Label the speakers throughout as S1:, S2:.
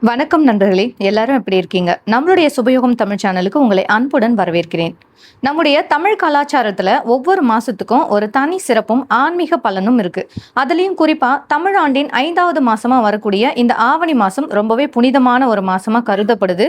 S1: வணக்கம் நண்பர்களே, எல்லாரும் எப்படி இருக்கீங்க? நம்மளுடைய சுபயோகம் தமிழ் சேனலுக்கு உங்களை அன்புடன் வரவேற்கிறேன். நம்முடைய தமிழ் கலாச்சாரத்துல ஒவ்வொரு மாசத்துக்கும் ஒரு தனி சிறப்பும் ஆன்மீக பலனும் இருக்கு. அதுலயும் குறிப்பா தமிழ் ஆண்டின் 5வது மாசமா வரக்கூடிய இந்த ஆவணி மாசம் ரொம்பவே புனிதமான ஒரு மாசமா கருதப்படுது.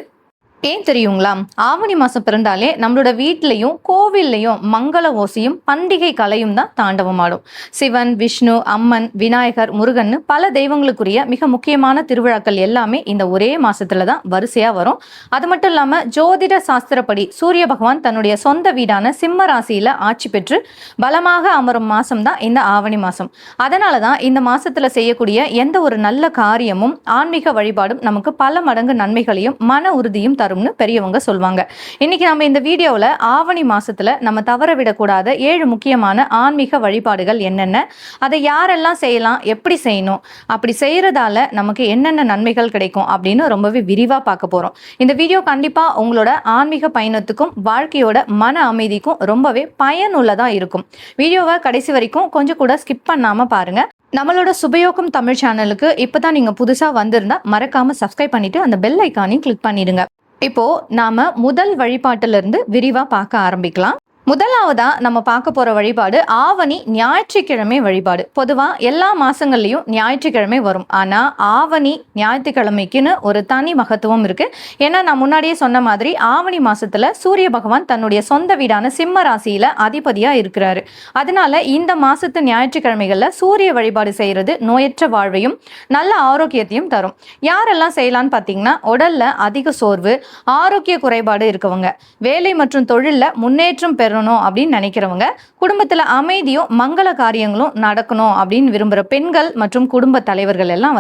S1: ஏன் தெரியுங்களா? ஆவணி மாசம் பிறந்தாலே நம்மளோட வீட்லயும் கோவில்லையும் மங்கள ஓசையும் பண்டிகை கலையும் தான் தாண்டவமாடும். சிவன், விஷ்ணு, அம்மன், விநாயகர், முருகன் பல தெய்வங்களுக்குரிய மிக முக்கியமான திருவிழாக்கள் எல்லாமே இந்த ஒரே மாசத்துல தான் வரிசையா வரும். அது மட்டும் இல்லாம ஜோதிட சாஸ்திரப்படி சூரிய பகவான் தன்னுடைய சொந்த வீடான சிம்ம ராசியில ஆட்சி பெற்று பலமாக அமரும் மாசம் தான் இந்த ஆவணி மாசம். அதனாலதான் இந்த மாசத்துல செய்யக்கூடிய எந்த ஒரு நல்ல காரியமும் ஆன்மீக வழிபாடும் நமக்கு பல மடங்கு நன்மைகளையும் மன உறுதியும் தரும்னு பெரியவங்க சொல்வாங்க. இன்னைக்கு நம்ம இந்த வீடியோவில் ஆவணி மாசத்துல நம்ம தவற விடக்கூடாத 7 முக்கியமான ஆன்மீக வழிபாடுகள் என்னென்ன, அதை யாரெல்லாம் செய்யலாம், எப்படி செய்யணும், அப்படி செய்யறதால நமக்கு என்னென்ன நன்மைகள் கிடைக்கும் அப்படின்னு ரொம்பவே விரிவா பார்க்க போறோம். இந்த வீடியோ கண்டிப்பா உங்களோட ஆன்மீக பயணத்துக்கும் வாழ்க்கையோட மன அமைதிக்கும் ரொம்பவே பயனுள்ளதா இருக்கும். வீடியோவை கடைசி வரைக்கும் கொஞ்சம் கூட ஸ்கிப் பண்ணாம பாருங்க. நம்மளோட சுபயோகம் தமிழ் சேனலுக்கு இப்பதான் நீங்க புதுசா வந்திருந்தா மறக்காம சப்ஸ்கிரைப் பண்ணிட்டு அந்த பெல் ஐக்கானையும் கிளிக் பண்ணிடுங்க. இப்போ நாம முதல் வழிபாட்டுல இருந்து விரிவா பார்க்க ஆரம்பிக்கலாம். முதலாவதா நம்ம பார்க்க போற வழிபாடு ஆவணி ஞாயிற்றுக்கிழமை வழிபாடு. பொதுவா எல்லா மாசங்கள்லயும் ஞாயிற்றுக்கிழமை வரும். ஆனா ஆவணி ஞாயிற்றுக்கிழமைக்குன்னு ஒரு தனி மகத்துவம் இருக்கு. ஏன்னா நான் முன்னாடியே சொன்ன மாதிரி ஆவணி மாசத்துல சூரிய பகவான் தன்னுடைய சொந்த வீடான சிம்ம ராசியில அதிபதியா இருக்கிறாரு. அதனால இந்த மாசத்து ஞாயிற்றுக்கிழமைகள்ல சூரிய வழிபாடு செய்யறது நோயற்ற வாழ்வையும் நல்ல ஆரோக்கியத்தையும் தரும். யாரெல்லாம் செய்யலான்னு பாத்தீங்கன்னா, உடல்ல அதிக சோர்வு, ஆரோக்கிய குறைபாடு இருக்கவங்க, வேலை மற்றும் தொழில்ல முன்னேற்றம் பெறணும் அப்படின்னு நினைக்கிறவங்க, குடும்பத்துல அமைதியும் மங்கள காரியங்களும் நடக்கணும் அப்படின்னு விரும்புற பெண்கள் மற்றும் குடும்ப தலைவர்கள் எல்லாம்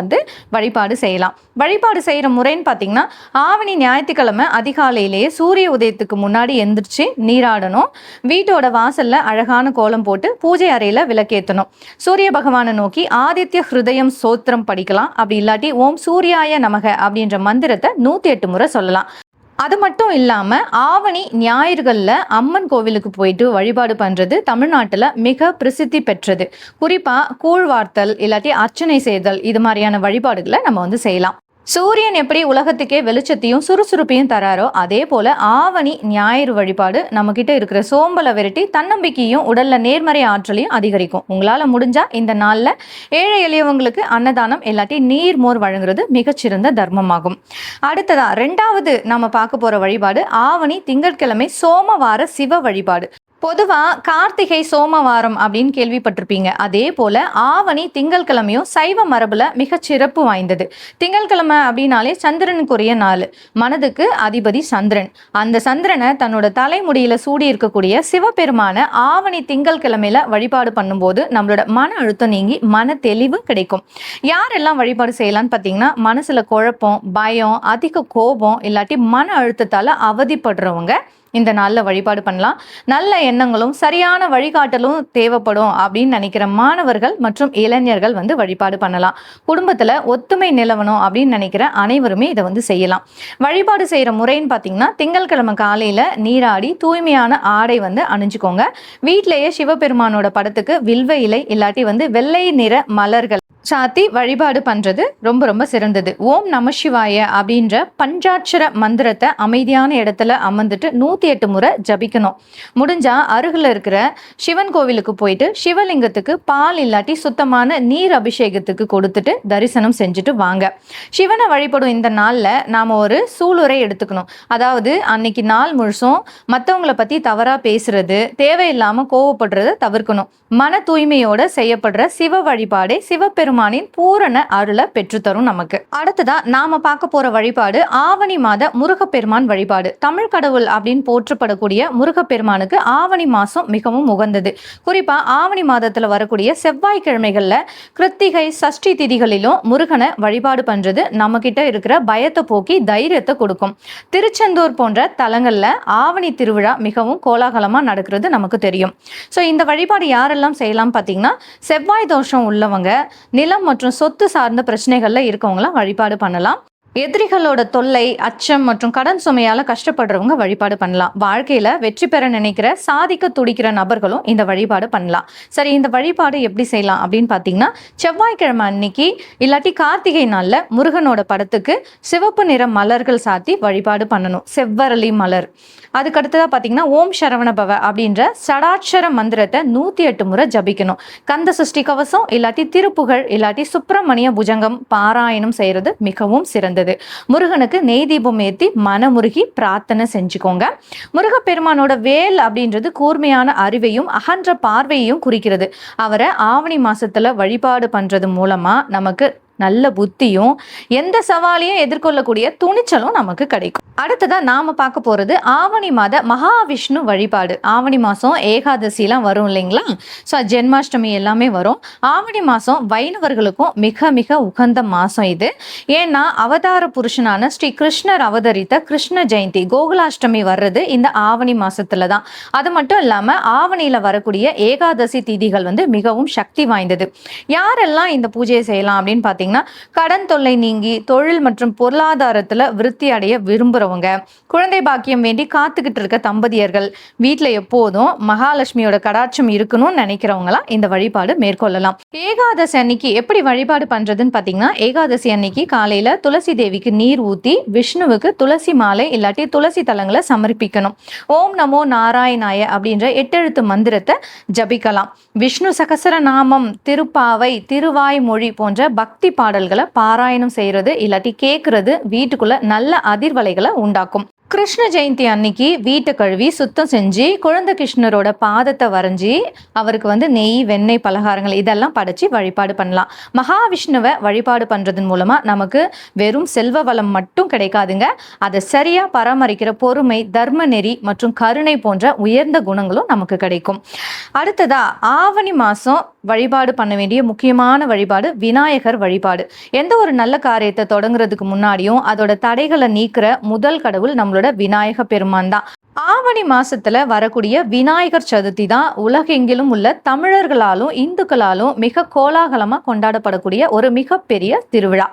S1: வழிபாடு செய்யலாம். வழிபாடு செய்யற முறைன்னு பாத்தீங்கன்னா, ஆவணி ஞாயிற்றுக்கிழமை அதிகாலையிலேயே சூரிய உதயத்துக்கு முன்னாடி எந்திரிச்சு நீராடணும். வீட்டோட வாசல்ல அழகான கோலம் போட்டு பூஜை அறையில விளக்கேற்றணும். சூரிய பகவானை நோக்கி ஆதித்ய ஹிருதயம் சோத்திரம் படிக்கலாம். அப்படி இல்லாட்டி ஓம் சூர்யாய நமக அப்படின்ற மந்திரத்தை 108 முறை சொல்லலாம். அது மட்டும் இல்லாம ஆவணி ஞாயிறுகள்ல அம்மன் கோவிலுக்கு போயிட்டு வழிபாடு பண்றது தமிழ்நாட்டுல மிக பிரசித்தி பெற்றது. குறிப்பா கூழ்வார்த்தல் இல்லாட்டி அர்ச்சனை செய்தல், இது மாதிரியான வழிபாடுகளை நம்ம செய்யலாம். சூரியன் எப்படி உலகத்துக்கே வெளிச்சத்தையும் சுறுசுறுப்பையும் தராரோ, அதே போல ஆவணி ஞாயிறு வழிபாடு நம்ம கிட்ட இருக்கிற சோம்பலை விரட்டி தன்னம்பிக்கையும் உடல்ல நேர்மறை ஆற்றலையும் அதிகரிக்கும். உங்களால முடிஞ்சா இந்த நாள்ல ஏழை எளியவங்களுக்கு அன்னதானம் இல்லாட்டி நீர் மோர் வழங்குறது மிகச்சிறந்த தர்மமாகும். அடுத்ததா 2வது நாம பார்க்க போற வழிபாடு ஆவணி திங்கட்கிழமை சோமவார சிவ வழிபாடு. பொதுவா கார்த்திகை சோமவாரம் அப்படின்னு கேள்விப்பட்டிருப்பீங்க. அதே போல ஆவணி திங்கட்கிழமையும் சைவ மரபுல மிக சிறப்பு வாய்ந்தது. திங்கட்கிழமை அப்படின்னாலே சந்திரனுக்குரிய நாள், மனதுக்கு அதிபதி சந்திரன். அந்த சந்திரனை தன்னோட தலைமுடியில சூடி இருக்கக்கூடிய சிவபெருமான ஆவணி திங்கட்கிழமையில வழிபாடு பண்ணும்போது நம்மளோட மன அழுத்தம் நீங்கி மன தெளிவு கிடைக்கும். யாரெல்லாம் வழிபாடு செய்யலாம்னு பார்த்தீங்கன்னா, மனசுல குழப்பம், பயம், அதிக கோபம் இல்லாட்டி மன அழுத்தத்தால அவதிப்படுறவங்க இந்த நாளில் வழிபாடு பண்ணலாம். நல்ல எண்ணங்களும் சரியான வழிகாட்டலும் தேவைப்படும் அப்படின்னு நினைக்கிற மாணவர்கள் மற்றும் இளைஞர்கள் வழிபாடு பண்ணலாம். குடும்பத்தில் ஒத்துமை நிலவணும் அப்படின்னு நினைக்கிற அனைவருமே இதை செய்யலாம். வழிபாடு செய்கிற முறைன்னு பார்த்தீங்கன்னா, திங்கட்கிழமை காலையில் நீராடி தூய்மையான ஆடை அணிஞ்சுக்கோங்க. வீட்டிலேயே சிவபெருமானோட படத்துக்கு வில்வ இலை இல்லாட்டி வெள்ளை நிற மலர்கள் சாத்தி வழிபாடு பண்றது ரொம்ப ரொம்ப சிறந்தது. ஓம் நம சிவாய அப்படின்ற பஞ்சாட்சர மந்திரத்தை அமைதியான இடத்துல அமர்ந்துட்டு 108 முறை ஜபிக்கணும். முடிஞ்சா அருகில் இருக்கிற சிவன் கோவிலுக்கு போயிட்டு சிவலிங்கத்துக்கு பால் இல்லாட்டி சுத்தமான நீர் அபிஷேகத்துக்கு கொடுத்துட்டு தரிசனம் செஞ்சுட்டு வாங்க. சிவனை வழிபடும் இந்த நாள்ல நாம ஒரு சூளுரை எடுத்துக்கணும். அதாவது அன்னைக்கு நாள் முழுசும் மற்றவங்களை பத்தி தவறா பேசுறது, தேவையில்லாம கோவப்படுறத தவிர்க்கணும். மன தூய்மையோட செய்யப்படுற சிவ வழிபாடே சிவபெருமானின் பூரண அருளை பெற்றுத்தரும் நமக்கு. அடுத்ததா நாம பார்க்க போற வழிபாடு ஆவணி மாத முருகப்பெருமான் வழிபாடு. தமிழ் கடவுள் அப்படின்னு போற்றப்படக்கூடிய முருகப்பெருமானுக்கு ஆவணி மாசம் மிகவும் உகந்தது. குறிப்பா ஆவணி மாதத்துல வரக்கூடிய செவ்வாய்க்கிழமைகள்ல கிருத்திகை சஷ்டி திதிகளிலும் முருகனை வழிபாடு பண்றது நம்ம கிட்ட இருக்கிற பயத்தை போக்கி தைரியத்தை கொடுக்கும். திருச்செந்தூர் போன்ற தலங்கள்ல ஆவணி திருவிழா மிகவும் கோலாகலமா நடக்கிறது நமக்கு தெரியும். ஸோ இந்த வழிபாடு யாரெல்லாம் செய்யலாம் பார்த்தீங்கன்னா, செவ்வாய் தோஷம் உள்ளவங்க, நிலம் மற்றும் சொத்து சார்ந்த பிரச்சனைகள்ல இருக்கவங்களாம் வழிபாடு பண்ணலாம். எதிரிகளோட தொல்லை, அச்சம் மற்றும் கடன் சுமையால கஷ்டப்படுறவங்க வழிபாடு பண்ணலாம். வாழ்க்கையில வெற்றி பெற நினைக்கிற, சாதிக்க துடிக்கிற நபர்களும் இந்த வழிபாடு பண்ணலாம். சரி, இந்த வழிபாடு எப்படி செய்யலாம் அப்படின்னு பார்த்தீங்கன்னா, செவ்வாய்க்கிழமை அன்னைக்கு இல்லாட்டி கார்த்திகை நாள்ல முருகனோட படத்துக்கு சிவப்பு நிற மலர்கள் சாத்தி வழிபாடு பண்ணணும். செவ்வரளி மலர். அதுக்கு அடுத்ததா பார்த்தீங்கன்னா, ஓம் சரவண பவ அப்படின்ற சடாட்சர மந்திரத்தை 108 முறை ஜபிக்கணும். கந்த சஷ்டி கவசம் இல்லாட்டி திருப்புகழ் இல்லாட்டி சுப்பிரமணிய புஜங்கம் பாராயணம் செய்யறது மிகவும் சிறந்தது. முருகனுக்கு நெய் தீபம் ஏற்றி மனமுருகி பிரார்த்தனை செஞ்சுக்கோங்க. முருகப்பெருமானோட வேல் அப்படின்றது கூர்மையான அறிவையும் அகன்ற பார்வையையும் குறிக்கிறது. அவரை ஆவணி மாசத்துல வழிபாடு பண்றது மூலமா நமக்கு நல்ல புத்தியும் எந்த சவாலையும் எதிர்கொள்ளக்கூடிய துணிச்சலும் நமக்கு கிடைக்கும். அடுத்ததா நாம பார்க்க போறது ஆவணி மாத மகாவிஷ்ணு வழிபாடு. ஆவணி மாசம் ஏகாதசிலாம் வரும் இல்லைங்களா? ஸோ ஜென்மாஷ்டமி எல்லாமே வரும். ஆவணி மாசம் வைணவர்களுக்கும் மிக மிக உகந்த மாசம் இது. ஏன்னா அவதார புருஷனான ஸ்ரீ கிருஷ்ணர் அவதரித்த கிருஷ்ண ஜெயந்தி கோகுலாஷ்டமி வர்றது இந்த ஆவணி மாசத்துல தான். அது மட்டும் இல்லாம ஆவணியில வரக்கூடிய ஏகாதசி திதிகள் மிகவும் சக்தி வாய்ந்தது. யாரெல்லாம் இந்த பூஜையை செய்யலாம் அப்படின்னு பார்த்தீங்கன்னா, கடன் தொல்லை நீங்கி தொழில் மற்றும் பொருளாதாரத்துல விருத்தி அடைய விரும்புறவங்க, குழந்தை பாக்கியம் வேண்டி காத்துக்கிட்டு இருக்க தம்பதியர்கள், வீட்டுல எப்போதும் மகாலட்சுமியோட கடாட்சம் இருக்கணும்னு நினைக்கிறவங்களாம் இந்த வழிபாடு மேற்கொள்ளலாம். ஏகாதசி அன்னைக்கு எப்படி வழிபாடு பண்றதுன்னு பாத்தீங்கன்னா, ஏகாதசி அன்னைக்கு காலையில துளசி தேவிக்கு நீர் ஊத்தி விஷ்ணுவுக்கு துளசி மாலை இல்லாட்டி துளசி தலங்களை சமர்ப்பிக்கணும். ஓம் நமோ நாராயணாய அப்படின்ற 8 எழுத்து மந்திரத்தை ஜபிக்கலாம். விஷ்ணு சகசர நாமம், திருப்பாவை, திருவாய்மொழி போன்ற பக்தி பாடல்களை பாராயணம் செய்யறது இல்லாட்டி கேட்கறது வீட்டுக்குள்ள நல்ல அதிர்வலைகளை உண்டாக்கும். கிருஷ்ண ஜெயந்தி அன்னைக்கு வீட்டை கழுவி சுத்தம் செஞ்சு குழந்தை கிருஷ்ணரோட பாதத்தை வரைஞ்சி அவருக்கு நெய், வெண்ணெய் பலகாரங்கள் இதெல்லாம் படைச்சி வழிபாடு பண்ணலாம். மகாவிஷ்ணுவை வழிபாடு பண்றதன் மூலமா நமக்கு வெறும் செல்வ வளம் மட்டும் கிடைக்காதுங்க. அதை சரியா பராமரிக்கிற பொறுமை, தர்ம நெறி மற்றும் கருணை போன்ற உயர்ந்த குணங்களும் நமக்கு கிடைக்கும். அடுத்ததா ஆவணி மாசம் வழிபாடு பண்ண வேண்டிய முக்கியமான வழிபாடு விநாயகர் வழிபாடு. எந்த ஒரு நல்ல காரியத்தை தொடங்குறதுக்கு முன்னாடியும் அதோட தடைகளை நீக்கிற முதல் கடவுள் நம்மளோட விநாயக பெருமான் தான். ஆவணி மாசத்துல வரக்கூடிய விநாயகர் சதுர்த்தி தான் உலகெங்கிலும் உள்ள தமிழர்களாலும் இந்துக்களாலும் மிக கோலாகலமா கொண்டாடப்படக்கூடிய ஒரு மிகப்பெரிய திருவிழா.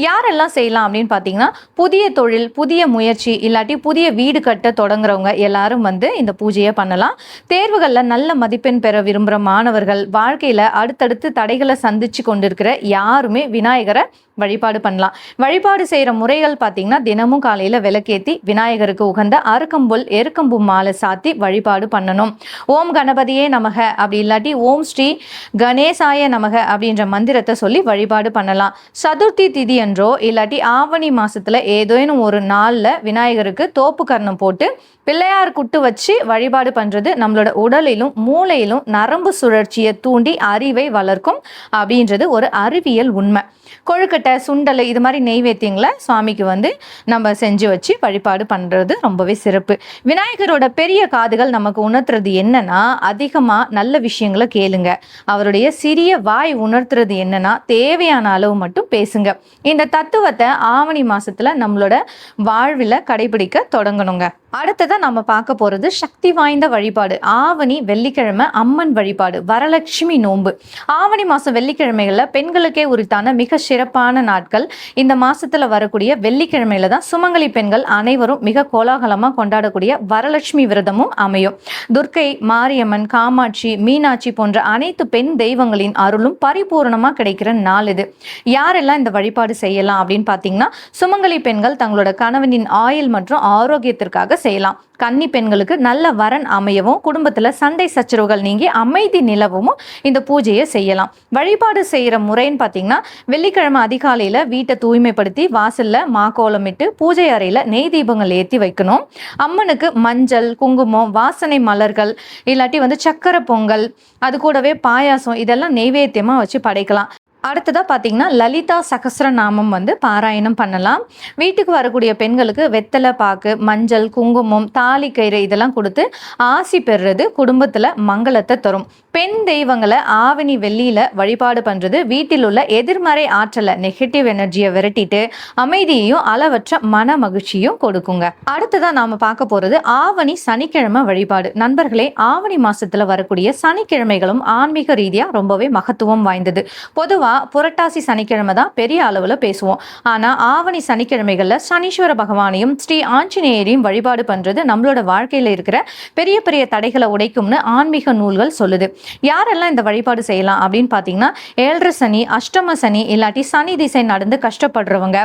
S1: யாரெல்லாம் செய்யலாம் அப்படின்னு பாத்தீங்கன்னா, புதிய தொழில், புதிய முயற்சி இல்லாட்டி புதிய வீடு கட்ட தொடங்குறவங்க எல்லாரும் இந்த பூஜையை பண்ணலாம். தேர்வுகள்ல நல்ல மதிப்பெண் பெற விரும்புகிற மாணவர்கள், வாழ்க்கையில அடுத்தடுத்து தடைகளை சந்திச்சு கொண்டிருக்கிற யாருமே விநாயகரை வழிபாடு பண்ணலாம். வழிபாடு செய்யற முறைகள் பார்த்தீங்கன்னா, தினமும் காலையில விளக்கேத்தி விநாயகருக்கு உகந்த அருக்கம்புல், எருக்கம்பு மாலை சாத்தி வழிபாடு பண்ணணும். ஓம் கணபதியே நமக அப்படி இல்லாட்டி ஓம் ஸ்ரீ கணேசாய நமக அப்படின்ற மந்திரத்தை சொல்லி வழிபாடு பண்ணலாம். சதுர்த்தி திதி என்றோ இல்லாட்டி ஆவணி மாசத்துல ஏதேனும் ஒரு நாள்ல விநாயகருக்கு தோப்பு கர்ணம் போட்டு பிள்ளையார் குட்டு வச்சு வழிபாடு பண்றது நம்மளோட உடலிலும் மூளையிலும் நரம்பு சுழற்சியை தூண்டி அறிவை வளர்க்கும் அப்படின்றது ஒரு அறிவியல் உண்மை. கொழுக்கட்டை, சுண்டல் இது மாதிரி நெய்வேத்தியங்களை சுவாமிக்கு நம்ம செஞ்சு வச்சு வழிபாடு பண்றது ரொம்பவே சிறப்பு. விநாயகரோட பெரிய காதுகள் நமக்கு உணர்த்துறது என்னன்னா, அதிகமா நல்ல விஷயங்களை கேளுங்க. அவருடைய சிறிய வாய் உணர்த்துறது என்னன்னா, தேவையான அளவு மட்டும் பேசுங்க. இந்த தத்துவத்தை ஆவணி மாசத்துல நம்மளோட வாழ்வில் கடைபிடிக்க தொடங்கணுங்க. அடுத்ததான் நம்ம பார்க்க போறது சக்தி வாய்ந்த வழிபாடு. ஆவணி வெள்ளிக்கிழமை அம்மன் வழிபாடு, வரலட்சுமி நோன்பு. ஆவணி மாசம் வெள்ளிக்கிழமைகள்ல பெண்களுக்கே உரித்தான மிக சிறப்பான நாட்கள். இந்த மாசத்துல வரக்கூடிய வெள்ளிக்கிழமையில தான் சுமங்கலி பெண்கள் அனைவரும் மிக கோலாகலமா கொண்டாடக்கூடிய வரலட்சுமி விரதமும் அமையும். துர்க்கை, மாரியம்மன், காமாட்சி, மீனாட்சி போன்ற அனைத்து பெண் தெய்வங்களின் அருளும் பரிபூர்ணமா கிடைக்கிற நாள் இது. யாரெல்லாம் இந்த வழிபாடு செய்யலாம் அப்படின்னு பாத்தீங்கன்னா, சுமங்கலி பெண்கள் தங்களோட கணவனின் ஆயுள் மற்றும் ஆரோக்கியத்திற்காக செய்யலாம். கன்னி பெண்களுக்கு நல்ல வரன் அமையவும், குடும்பத்துல சண்டை சச்சரவுகள் நீங்கி அமைதி நிலவும் இந்த பூஜையை செய்யலாம். வழிபாடு செய்யற முறைன்னு பாத்தீங்கன்னா, வெள்ளிக்கிழமை அதிகாலையில வீட்டை தூய்மைப்படுத்தி வாசல்ல மாக்கோலமிட்டு பூஜை அறையில நெய் தீபங்கள் ஏற்றி வைக்கணும். அம்மனுக்கு மஞ்சள், குங்குமம், வாசனை மலர்கள் இல்லாட்டி சக்கரை பொங்கல், அது கூடவே பாயாசம் இதெல்லாம் நெய்வேத்தியமா வச்சு படைக்கலாம். அடுத்ததாக பார்த்தீங்கன்னா, லலிதா சகஸ்ரநாமம் பாராயணம் பண்ணலாம். வீட்டுக்கு வரக்கூடிய பெண்களுக்கு வெத்தலை பாக்கு, மஞ்சள், குங்குமம், தாலி கயிறு இதெல்லாம் கொடுத்து ஆசி பெறுறது குடும்பத்தில் மங்களத்தை தரும். பெண் தெய்வங்களை ஆவணி வெள்ளியில வழிபாடு பண்றது வீட்டில் உள்ள எதிர்மறை ஆற்றலை, நெகட்டிவ் எனர்ஜியை விரட்டிட்டு அமைதியையும் அளவற்ற மன மகிழ்ச்சியும் கொடுக்குங்க. அடுத்ததான் நாம பார்க்க போறது ஆவணி சனிக்கிழமை வழிபாடு. நண்பர்களே, ஆவணி மாசத்துல வரக்கூடிய சனிக்கிழமைகளும் ஆன்மீக ரீதியா ரொம்பவே மகத்துவம் வாய்ந்தது. பொதுவா புரட்டாசி சனிக்கிழமை தான் பெரிய அளவுல பேசுவோம். ஆனா ஆவணி சனிக்கிழமைகள்ல சனீஸ்வர பகவானையும் ஸ்ரீ ஆஞ்சநேயரையும் வழிபாடு பண்றது நம்மளோட வாழ்க்கையில இருக்கிற பெரிய பெரிய தடைகளை உடைக்கும்னு ஆன்மீக நூல்கள் சொல்லுது. யாரெல்லாம் இந்த வழிபாடு செய்யலாம் அப்படின்னு பாத்தீங்கன்னா, 7.5 சனி, அஷ்டம சனி, இல்லாட்டி சனி திசை நடந்து கஷ்டப்படுறவங்க,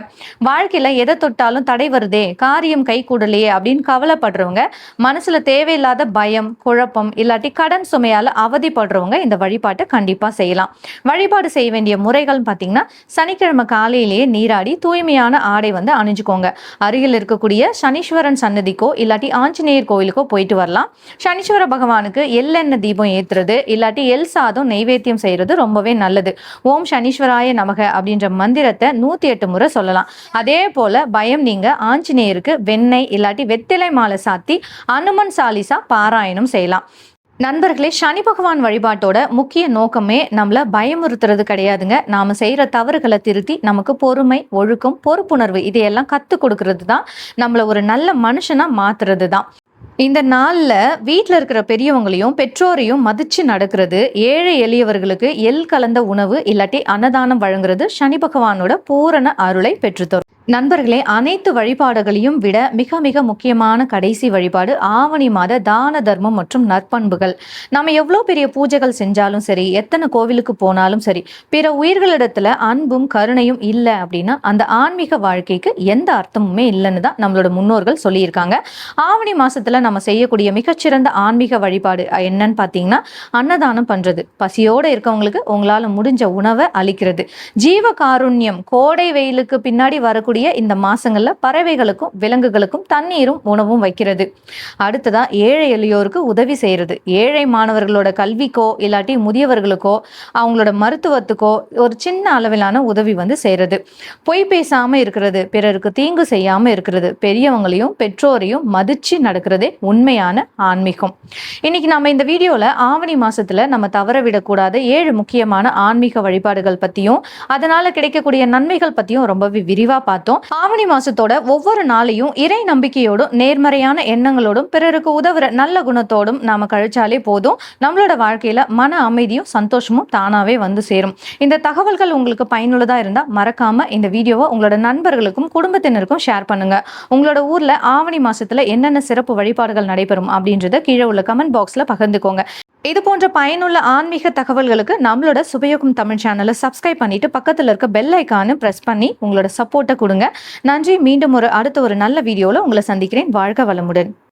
S1: வாழ்க்கையில எதை தொட்டாலும் தடை வருதே, காரியம் கை கூடலையே அப்படின்னு கவலைப்படுறவங்க, மனசுல தேவையில்லாத பயம், குழப்பம், இல்லாட்டி கடன் சுமையால அவதிப்படுறவங்க இந்த வழிபாட்டை கண்டிப்பா செய்யலாம். வழிபாடு செய்ய வேண்டிய முறைகள் பாத்தீங்கன்னா, சனிக்கிழமை காலையிலேயே நீராடி தூய்மையான ஆடை அணிஞ்சுக்கோங்க. அருகில் இருக்கக்கூடிய சனீஸ்வரன் சன்னதிக்கோ இல்லாட்டி ஆஞ்சநேயர் கோயிலுக்கோ போயிட்டு வரலாம். சனீஸ்வர பகவானுக்கு எள்ளெண்ணெய் தீபம் ஏத்துறது இல்லாட்டி எல் சாதம் நைவேத்தியம் செய்யறது ரொம்பவே நல்லது. ஓம் சனீஸ்வராய நமக அப்படின்ற மந்திரத்தை 108 முறை சொல்லலாம். அதே போல பயம் நீங்க ஆஞ்சநேயருக்கு வெண்ணெய் இல்லாட்டி வெத்திலை மாலை சாத்தி அனுமன் சாலிசா பாராயணம் செய்யலாம். நண்பர்களே, சனி பகவான் வழிபாட்டோட முக்கிய நோக்கமே நம்மள பயமுறுத்துறது கிடையாதுங்க. நாம செய்யற தவறுகளை திருத்தி நமக்கு பொறுமை, ஒழுக்கம், பொறுப்புணர்வு இதையெல்லாம் கத்து கொடுக்கறது தான், நம்மள ஒரு நல்ல மனுஷனா மாத்துறது தான். இந்த நாள்ல வீட்டில் இருக்கிற பெரியவங்களையும் பெற்றோரையும் மதிச்சு நடக்கிறது, ஏழை எளியவர்களுக்கு எள் கலந்த உணவு இல்லாட்டி அன்னதானம் வழங்குறது சனி பகவானோட பூரண அருளை பெற்றுத்தரும். நண்பர்களே, அனைத்து வழிபாடுகளையும் விட மிக மிக முக்கியமான கடைசி வழிபாடு ஆவணி மாத தான தர்மம் மற்றும் நற்பண்புகள். நம்ம எவ்வளோ பெரிய பூஜைகள் செஞ்சாலும் சரி, எத்தனை கோவிலுக்கு போனாலும் சரி, பிற உயிர்களிடத்துல அன்பும் கருணையும் இல்லை அப்படின்னா அந்த ஆன்மீக வாழ்க்கைக்கு எந்த அர்த்தமுமே இல்லைன்னு தான் நம்மளோட முன்னோர்கள் சொல்லியிருக்காங்க. ஆவணி மாசத்துல நம்ம செய்யக்கூடிய மிகச்சிறந்த ஆன்மீக வழிபாடு என்னன்னு பார்த்தீங்கன்னா, அன்னதானம் பண்றது. பசியோட இருக்கவங்களுக்கு உங்களால முடிஞ்ச உணவை அளிக்கிறது. ஜீவ காருண்யம். கோடை வெயிலுக்கு பின்னாடி வரக்கூடிய இந்த மாசங்கள்ல பறவைகளுக்கும் விலங்குகளுக்கும் தண்ணீரும் உணவும் வைக்கிறது. அடுத்ததா ஏழை எளியோருக்கு உதவி செய்யறது. ஏழை மாணவர்களோட கல்விக்கோ இல்லாட்டி முதியவர்களுக்கோ அவங்களோட மருத்துவத்துக்கோ ஒரு சின்ன அளவிலான உதவி செய்யறது. பொய் பேசாம இருக்கிறது, பிறருக்கு தீங்கு செய்யாம இருக்கிறது, பெரியவங்களையும் பெற்றோரையும் மதிச்சு நடக்கிறதே உண்மையான ஆன்மீகம். இன்னைக்கு நம்ம இந்த வீடியோல ஆவணி மாசத்துல நம்ம தவற விடக்கூடாத 7 முக்கியமான ஆன்மீக வழிபாடுகள் பத்தியும் அதனால கிடைக்கக்கூடிய நன்மைகள் பத்தியும் ரொம்பவே விரிவா பார்த்தோம். ஆவணி மாசத்தோட ஒவ்வொரு நாளையும் இறை நம்பிக்கையோடும் நேர்மறையான எண்ணங்களோடும் பிறருக்கு உதவுற நல்ல குணத்தோடும் நாம கழிச்சாலே போதும், நம்மளோட வாழ்க்கையில மன அமைதியும் சந்தோஷமும் தானாவே சேரும். இந்த தகவல்கள் உங்களுக்கு பயனுள்ளதா இருந்தா மறக்காம இந்த வீடியோவை உங்களோட நண்பர்களுக்கும் குடும்பத்தினருக்கும் ஷேர் பண்ணுங்க. உங்களோட ஊர்ல ஆவணி மாசத்துல என்னென்ன சிறப்பு வழிபாடுகள் நடைபெறும் அப்படின்றத கீழே உள்ள கமெண்ட் பாக்ஸ்ல பகிர்ந்துக்கோங்க. இது போன்ற பயனுள்ள ஆன்மீக தகவல்களுக்கு நம்மளோட சுபயோகம் தமிழ் சேனலை சப்ஸ்கிரைப் பண்ணிட்டு பக்கத்துல இருக்க பெல் ஐக்கானு பிரஸ் பண்ணி உங்களோட சப்போர்ட்டை கொடுங்க. நன்றி. மீண்டும் அடுத்த ஒரு நல்ல வீடியோல உங்களை சந்திக்கிறேன். வாழ்க வளமுடன்.